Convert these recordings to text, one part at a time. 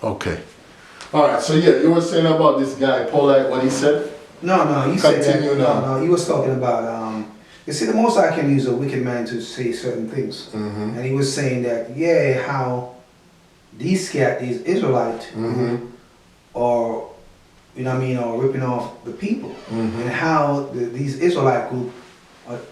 Okay. All right. So yeah, you were saying about this guy, Paulite, what he said? No, he said that. Continue now. No, he was talking about. You see, the Most High can use a wicked man to say certain things, Mm-hmm. and he was saying that how these Israelites, are, you know what I mean, are ripping off the people, and how these Israelite group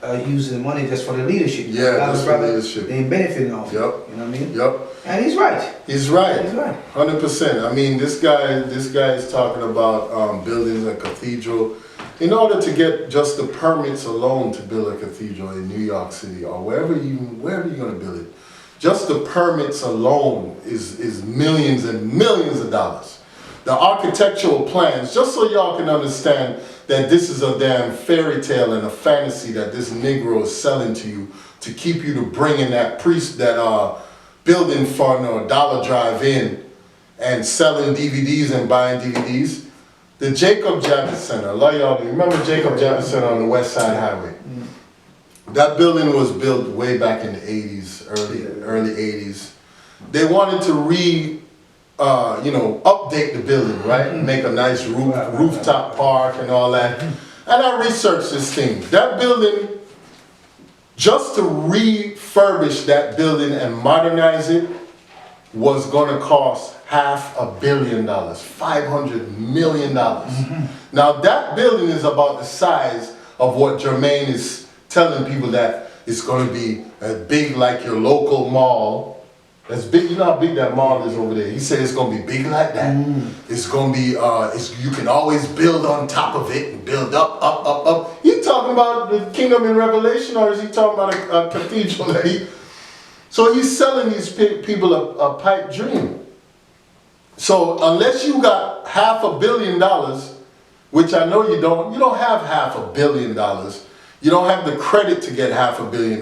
are using the money just for the leadership. Yeah, just for leadership. They ain't benefiting off it. Yep. You know what I mean? Yep. And he's right. He's right. He's right. 100%. I mean, this guy is talking about building a cathedral. In order to get just the permits alone to build a cathedral in New York City or wherever you're going to build it, just the permits alone is millions and millions of dollars. The architectural plans, just so y'all can understand that this is a damn fairy tale and a fantasy that this Negro is selling to you to keep you to bring in that building fund or Dollar Drive in and selling DVDs and buying DVDs. The Jacob Javits Center, a lot of y'all remember Jacob Javits Center on the West Side Highway. That building was built way back in the 80s, early 80s. They wanted to update the building, right? Make a nice rooftop park and all that. And I researched this thing. That building, just to refurbish that building and modernize it, was going to cost $500 million, $500 million. Now that building is about the size of what Jermaine is telling people that it's going to be as big like your local mall. As big, you know how big that mall is over there. He said it's going to be big like that. It's going to be, you can always build on top of it and build up. He talking about the kingdom in Revelation, or is he talking about a cathedral that he... So he's selling these people a pipe dream. So unless you got $500 million, which I know you don't have $500 million. You don't have the credit to get $500 million.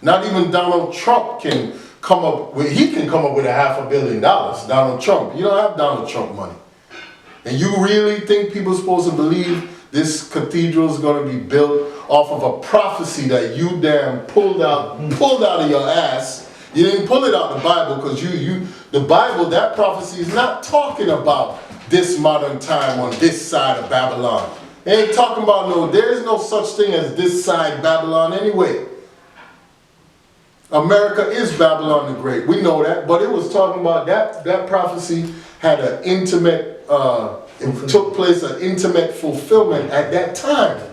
Not even Donald Trump can come up with $500 million. Donald Trump. You don't have Donald Trump money. And you really think people are supposed to believe this cathedral is going to be built off of a prophecy that you damn pulled out of your ass? You didn't pull it out of the Bible, because the Bible, that prophecy is not talking about this modern time on this side of Babylon. It ain't talking about there is no such thing as this side Babylon anyway. America is Babylon the Great. We know that, but it was talking about that prophecy had an intimate, it took place an intimate fulfillment at that time.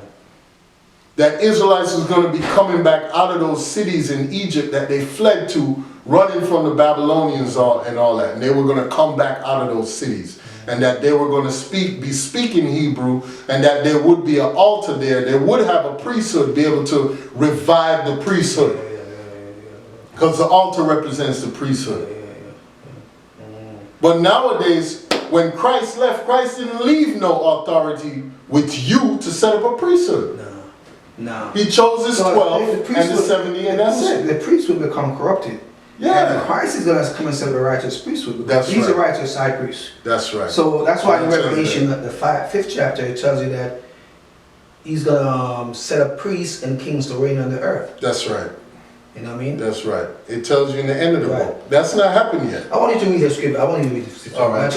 That Israelites was going to be coming back out of those cities in Egypt that they fled to, running from the Babylonians and all that. And they were going to come back out of those cities. And that they were going to be speaking Hebrew, and that there would be an altar there. They would have a priesthood, be able to revive the priesthood. Because the altar represents the priesthood. But nowadays, when Christ left, Christ didn't leave no authority with you to set up a priesthood. No. He chose his 12 and the 70, and that's it. The priest will become corrupted. Yeah. And Christ is going to come and set the righteous priesthood. That's He's right. a righteous high priest. That's right. So that's why in Revelation, the 5th chapter, it tells you that he's going to set up priests and kings to reign on the earth. That's right. You know what I mean? That's right. It tells you in the end of the book. That's not happened yet. I want you to read the scripture. I want you to read the scripture. All right.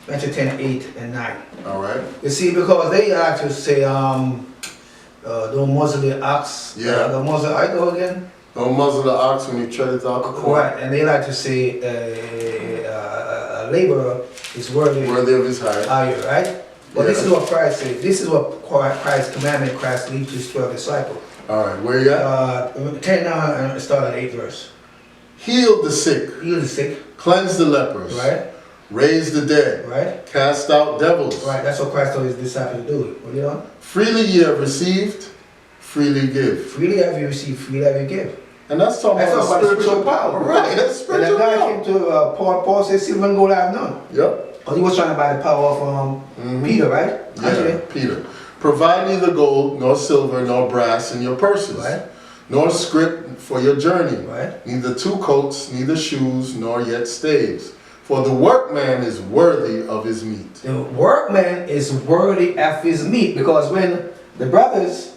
Matthew 10, 8 and 9. All right. You see, because they like to say, don't muzzle the ox. Yeah. Don't muzzle the idol again. Don't muzzle the ox when you tread it out. Correct. And they like to say a laborer is worthy of his hire. Right? But this is what Christ said. This is what Christ's commandment Christ leaves his 12 disciples. All right. Where you at? 10 now and start at 8th verse. Heal the sick. Heal the sick. Cleanse the lepers. Right. Raise the dead. Right. Cast out devils. Right. That's what Christ told his disciples to do. What you know? Freely ye have received, freely give. Freely have you received, freely have you give. And that's talking about spiritual power. Right, that's spiritual power. And the guy came to Paul said, silver and gold I have none. Yep. But he was trying to buy the power of Peter, right? Yeah, Peter. Provide neither gold, nor silver, nor brass in your purses. Right. Nor scrip for your journey. Right. Neither 2 coats, neither shoes, nor yet staves. For the workman is worthy of his meat. The workman is worthy of his meat, because when the brothers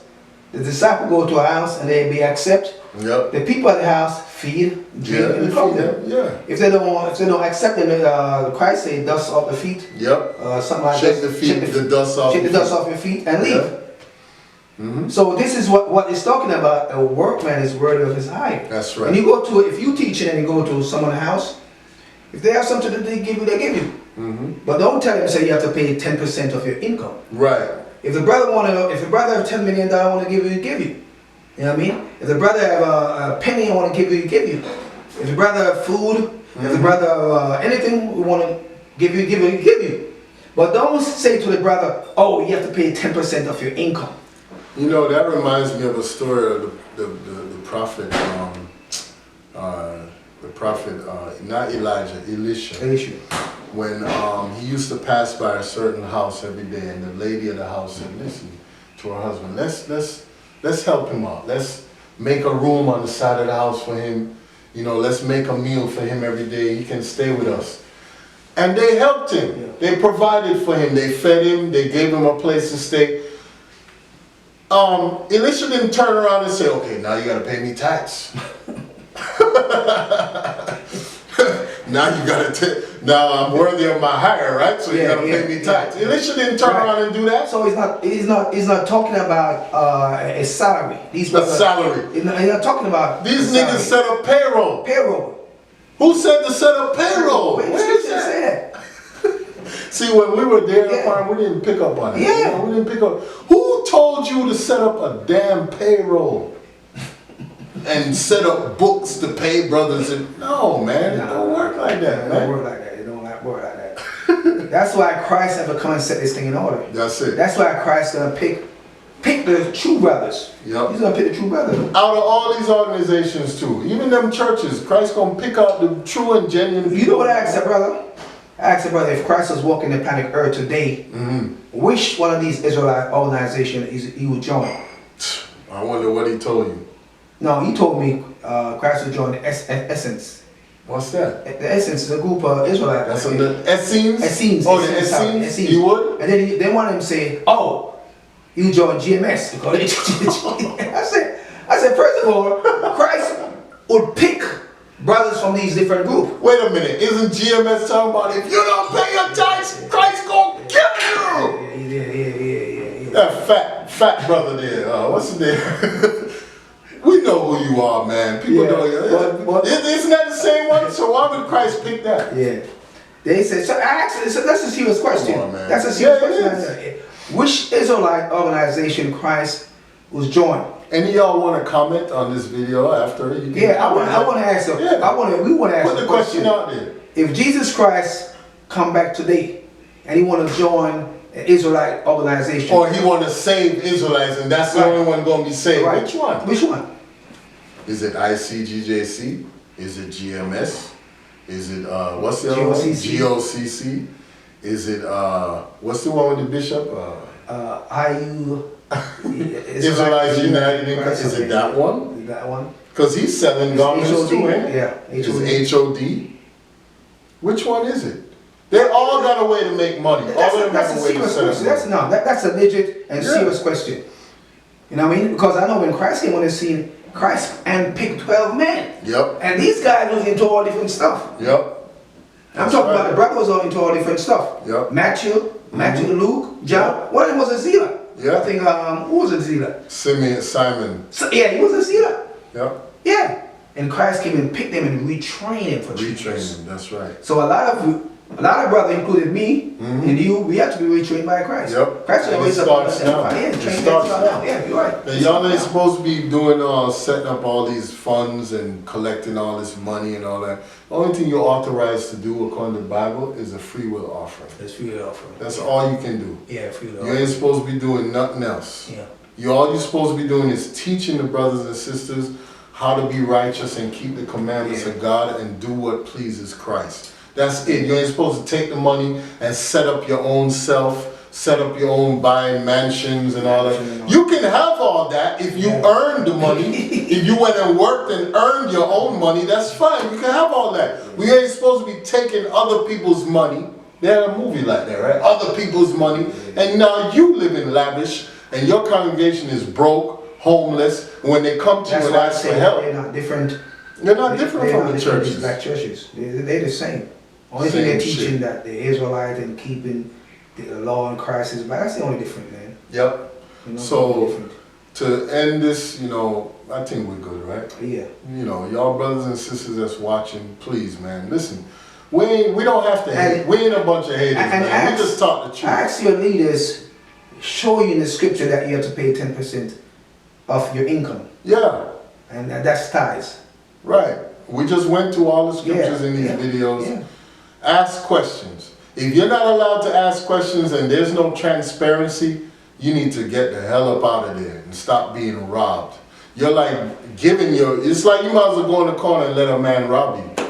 The disciple go to a house and they be accept. Yep. The people at the house feed, drink, and clothe them. Yeah. If they don't accept them, Christ say dust off the feet. Yep. Something like shake that. the feet, the dust off. Shake the dust off your feet and leave. Yep. So this is what it's talking about. A workman is worthy of his hire. That's right. And you go to, if you teach and you go to someone's house, if they have something that they give you, they give you. But don't tell them say you have to pay 10% of your income. Right. If the brother have $10 million want to give you, he give you. You know what I mean? If the brother have a penny want to give you, he give you. If the brother have food, if the brother have anything we want to give you, he give you. But don't say to the brother, oh, you have to pay 10% of your income. You know, that reminds me of a story of the prophet, not Elijah, Elisha. When he used to pass by a certain house every day, and the lady of the house said, listen to her husband, let's help him out. Let's make a room on the side of the house for him. You know, let's make a meal for him every day. He can stay with us. And they helped him. Yeah. They provided for him. They fed him. They gave him a place to stay. Elisha didn't turn around and say, okay, now you got to pay me tax. Now I'm worthy of my hire, right? So you got to pay me tax. Elisha didn't turn around and do that. So he's not talking about a salary. Salary. He's not talking about these niggas set up payroll. Payroll. Who said to set up payroll? Where is that? See, when we were there at the farm, we didn't pick up on it. Yeah. You know, we didn't pick up. Who told you to set up a damn payroll? And set up books to pay brothers? No, man. It don't work like that, man. It don't work like that. It don't work like that. That's why Christ had to come and set this thing in order. That's it. That's why Christ gonna pick the true brothers. Yep. He's gonna pick the true brothers. Out of all these organizations too, even them churches, Christ gonna pick out the true and genuine. You know what I asked that brother? I asked the brother, if Christ was walking the planet Earth today, which one of these Israelite organizations he would join? I wonder what he told you. No, he told me Christ would join the Essence. What's that? The Essence is a group of Israelites. That's on the Essenes? Essenes. Oh, the Essenes? You would? And then they wanted him to say, oh, you join GMS. I said, first of all, Christ would pick brothers from these different groups. Wait a minute, isn't GMS talking about if you don't pay your tithes, Christ gonna kill you? Yeah. That fat brother there, what's his name? We know who you are, man. People know you. Isn't that the same one? So why would Christ pick that? Yeah. They said, so actually, so that's a serious question. Come on, man. That's a serious question. Which Israelite organization Christ was joined? Any of y'all want to comment on this video after? I want to ask them. We want to ask put the question out there. If Jesus Christ come back today and he want to join an Israelite organization, or he want to save Israelites, and that's the only one going to be saved. Right. Which one? Which one? Is it ICGJC? Is it GMS? Is it what's the other one? GOCC? Is it what's the one with the bishop? IU. Israelites United in Christ. Is it that one? That one. Because he's selling garments too, eh? Yeah. Is HOD? Which one is it? They all got a way to make money. That's a serious question. That's a legit and serious question. You know what I mean? Because I know when Christ came on the scene, Christ handpicked 12 men. Yep. And these guys was into all different stuff. Yep. I'm talking about the brothers was all into all different stuff. Yep. Matthew, Luke, John. One of them was a zealot. Yeah. I think who was a zealot? Simon. So, yeah, he was a zealot. Yep. Yeah. And Christ came and picked them and retrained them for retraining them, that's right. So a lot of brothers, including me and you, we have to be retrained by Christ. Yep. Christ always starts now. Yeah, you're right. And y'all ain't supposed to be doing setting up all these funds and collecting all this money and all that. The only thing you're authorized to do according to the Bible is a free will offering. It's free will offering. That's all you can do. Yeah, free will. You ain't supposed to be doing nothing else. Yeah. All you're supposed to be doing is teaching the brothers and sisters how to be righteous and keep the commandments of God and do what pleases Christ. That's it. You ain't supposed to take the money and set up your own self, set up your own buying mansions and all that. You can have all that if you earned the money. If you went and worked and earned your own money, that's fine. You can have all that. We ain't supposed to be taking other people's money. They had a movie like that, right? Other people's money. And now you live in lavish and your congregation is broke, homeless. When they come to you That's and why I ask for say help, they're not different. they're not different They're from not the different churches. black churches. They're the same. Only thing Same they're shit. teaching that the Israelite and keeping the law in Christ is black. That's the only difference, man. Yep. You know, So different. to end this, I think we're good, right? Yeah. Y'all brothers and sisters that's watching, please, man, listen. We don't have to hate. And- We ain't a bunch of haters, and man. We just talk the truth. Ask your leaders, show you in the scripture that you have to pay 10% of your income, Yeah, and that's tithes. right. We just went through all the scriptures in these videos. Yeah. Ask questions. If you're not allowed to ask questions and there's no transparency, you need to get the hell up out of there and stop being robbed. You're like it's like you might as well go in the corner and let a man rob you.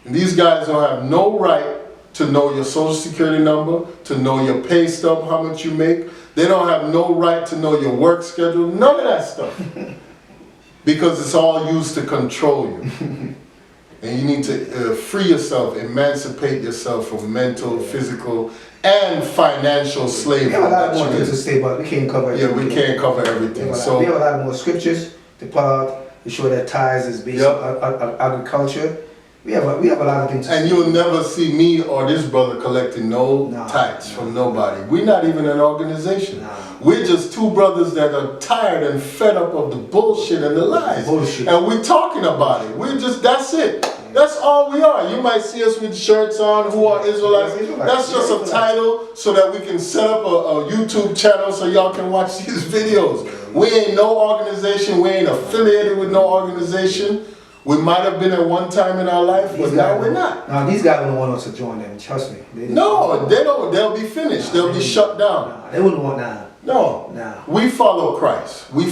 And these guys don't have no right to know your social security number, to know your pay stub, how much you make. They don't have no right to know your work schedule, none of that stuff. Because it's all used to control you. And you need to free yourself, emancipate yourself from mental, physical, and financial slavery. We have a lot that more you're things in. to say, but we can't cover Yeah, everything. we can't cover We everything. have So a lot more scriptures to pull out to show that tithes is based on agriculture. We have a lot of things to and say. you'll never see me or this brother collecting no Nah, tithes nah, from nobody. We're not even an organization. Nah. We're just two brothers that are tired and fed up of the bullshit and the lies. Bullshit. And we're talking about it. That's it. That's all we are. You might see us with shirts on, who are Israelites. That's just a title so that we can set up a YouTube channel so y'all can watch these videos. We ain't no organization. We ain't affiliated with no organization. We might have been at one time in our life, but now we're not. Now these guys don't want us to join them. Trust me. No, they don't. They'll be finished. They'll be shut down. Nah, they wouldn't want. Nah. No. Nah. We follow Christ. We